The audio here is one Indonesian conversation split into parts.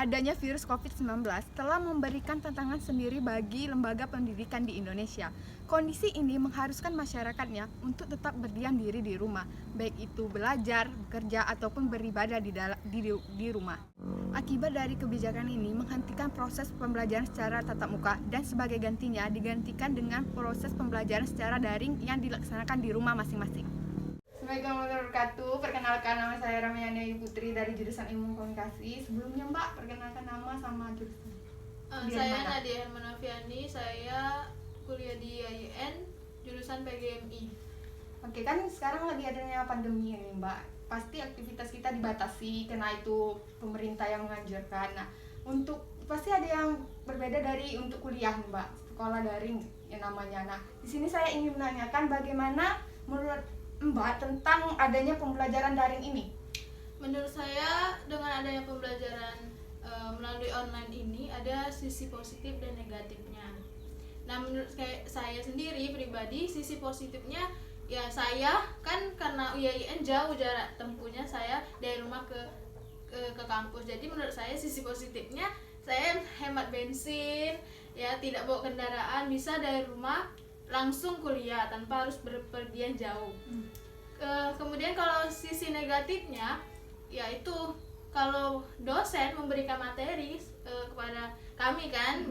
adanya virus COVID-19 telah memberikan tantangan sendiri bagi lembaga pendidikan di Indonesia. Kondisi ini mengharuskan masyarakatnya untuk tetap berdiam diri di rumah, baik itu belajar, bekerja, ataupun beribadah di rumah. Akibat dari kebijakan ini menghentikan proses pembelajaran secara tatap muka dan sebagai gantinya digantikan dengan proses pembelajaran secara daring yang dilaksanakan di rumah masing-masing. Assalamualaikum warahmatullahi wabarakatuh. Perkenalkan, nama saya Ramayani Putri dari jurusan Ilmu Komunikasi. Sebelumnya Mbak, perkenalkan nama sama jurusan. Saya Nadia Hermanoviani, saya kuliah di IAIN, jurusan PGMI. Oke, kan sekarang lagi adanya pandemi ini Mbak. Pasti aktivitas kita dibatasi karena itu pemerintah yang menganjurkan. Nah, untuk pasti ada yang berbeda dari untuk kuliah Mbak, sekolah daring yang namanya. Nah, di sini saya ingin menanyakan bagaimana menurut Mbak tentang adanya pembelajaran daring ini. Menurut saya dengan adanya pembelajaran melalui online ini ada sisi positif dan negatifnya. Nah, menurut saya sendiri pribadi, sisi positifnya ya saya kan karena UIAIN jauh jarak tempuhnya saya dari rumah ke kampus. Jadi menurut saya sisi positifnya saya hemat bensin, ya tidak bawa kendaraan, bisa dari rumah langsung kuliah tanpa harus berpergian jauh. Kemudian kalau sisi negatifnya yaitu kalau dosen memberikan materi kepada kami kan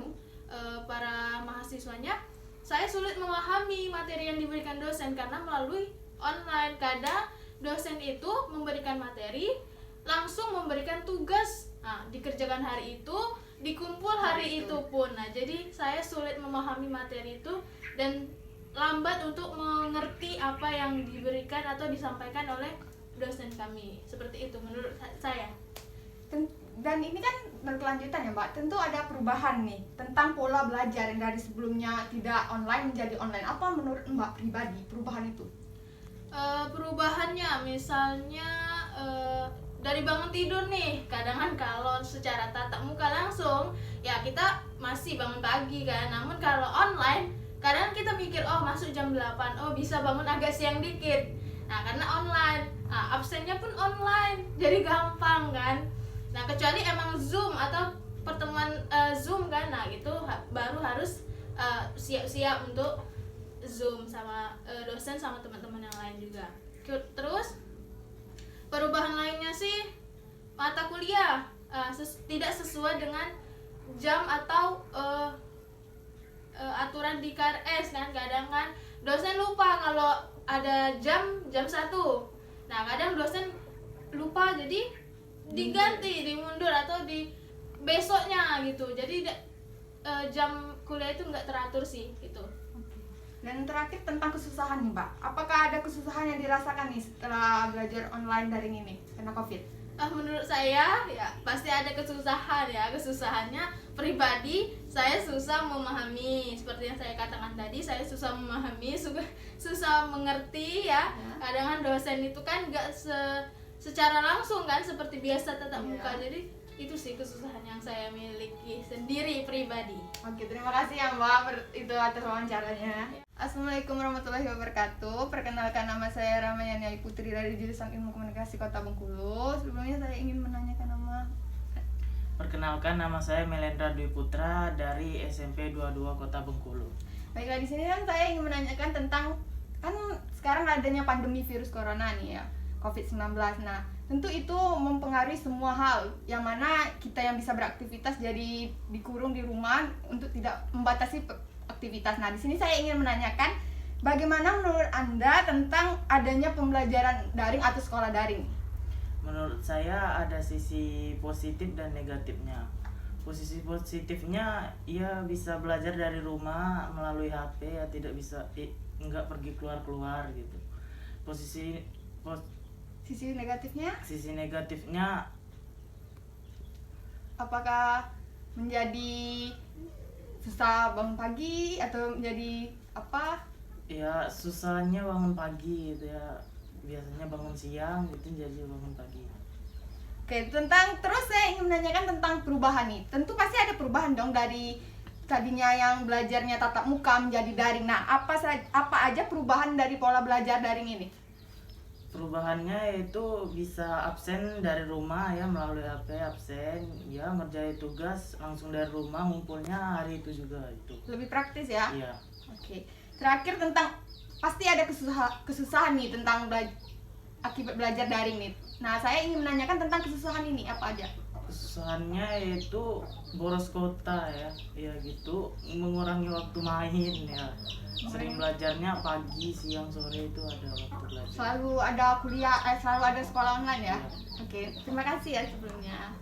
para mahasiswanya, saya sulit memahami materi yang diberikan dosen karena melalui online. Kadang dosen itu memberikan materi langsung memberikan tugas, dikerjakan hari itu, dikumpul hari itu pun. Nah, jadi saya sulit memahami materi itu dan lambat untuk mengerti apa yang diberikan atau disampaikan oleh dosen kami. Seperti itu menurut saya. Dan ini kan berkelanjutan ya Mbak, tentu ada perubahan nih tentang pola belajar yang dari sebelumnya tidak online menjadi online. Apa menurut Mbak pribadi perubahan itu? Perubahannya misalnya dari bangun tidur nih, kadang kan kalau secara tatap muka langsung ya kita masih bangun pagi kan, namun kalau online kadang kita mikir masuk jam 8, bisa bangun agak siang dikit. Nah, karena online, absennya pun online, jadi gampang kan. Nah, kecuali emang Zoom atau pertemuan Zoom kan, nah itu baru harus siap-siap untuk Zoom sama dosen sama teman-teman yang lain juga. Terus perubahan lainnya sih mata kuliah tidak sesuai dengan jam atau aturan di KRS kan. Kadang kan dosen lupa kalau ada jam 1. Nah, kadang dosen lupa jadi diganti, dimundur atau di besoknya gitu. Jadi jam kuliah itu nggak teratur sih gitu. Dan terakhir tentang kesusahan nih Mbak, apakah ada kesusahan yang dirasakan nih setelah belajar online daring ini karena COVID? Menurut saya ya pasti ada kesusahan ya. Kesusahannya pribadi saya susah memahami, seperti yang saya katakan tadi, saya susah memahami, susah mengerti ya. Kadang kan dosen itu kan nggak secara langsung kan seperti biasa tatap muka. Jadi itu sih kesusahan yang saya miliki sendiri pribadi. Oke, terima kasih ya Mbak itu atas wawancaranya. Assalamualaikum warahmatullahi wabarakatuh. Perkenalkan, nama saya Ramayani Putri dari jurusan Ilmu Komunikasi Kota Bengkulu. Sebelumnya saya ingin menanyakan nama. Perkenalkan, nama saya Melendra Dwi Putra dari SMP 22 Kota Bengkulu. Baiklah, di sini kan saya ingin menanyakan tentang kan sekarang adanya pandemi virus corona nih ya, COVID-19. Nah, tentu itu mempengaruhi semua hal, yang mana kita yang bisa beraktivitas jadi dikurung di rumah untuk tidak membatasi aktivitas. Nah, di sini saya ingin menanyakan bagaimana menurut Anda tentang adanya pembelajaran daring atau sekolah daring? Menurut saya ada sisi positif dan negatifnya. Posisi positifnya ia bisa belajar dari rumah melalui HP, ya tidak bisa enggak pergi keluar gitu. Sisi negatifnya? Sisi negatifnya apakah menjadi susah bangun pagi atau menjadi apa? ya susahnya bangun pagi gitu ya. Biasanya bangun siang gitu jadi bangun pagi. Oke, terus saya ingin menanyakan tentang perubahan nih. Tentu pasti ada perubahan dong dari tadinya yang belajarnya tatap muka menjadi daring. Nah, apa aja perubahan dari pola belajar daring ini? Perubahannya itu bisa absen dari rumah ya, melalui HP absen ya, ngerjain tugas langsung dari rumah, ngumpulnya hari itu juga itu. Lebih praktis ya. Iya. Oke. Terakhir tentang pasti ada kesusahan nih tentang akibat belajar daring nih. Nah, saya ingin menanyakan tentang kesusahan ini apa aja? Kesusahannya itu boros kota ya gitu, mengurangi waktu main ya. Sering belajarnya pagi, siang, sore itu ada waktu belajar. Selalu ada kuliah, selalu ada sekolah online ya. Iya. Oke, terima kasih ya sebelumnya.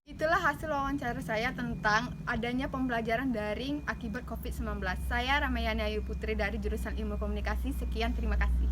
Itulah hasil wawancara saya tentang adanya pembelajaran daring akibat COVID-19. Saya Ramayani Ayu Putri dari jurusan Ilmu Komunikasi. Sekian, terima kasih.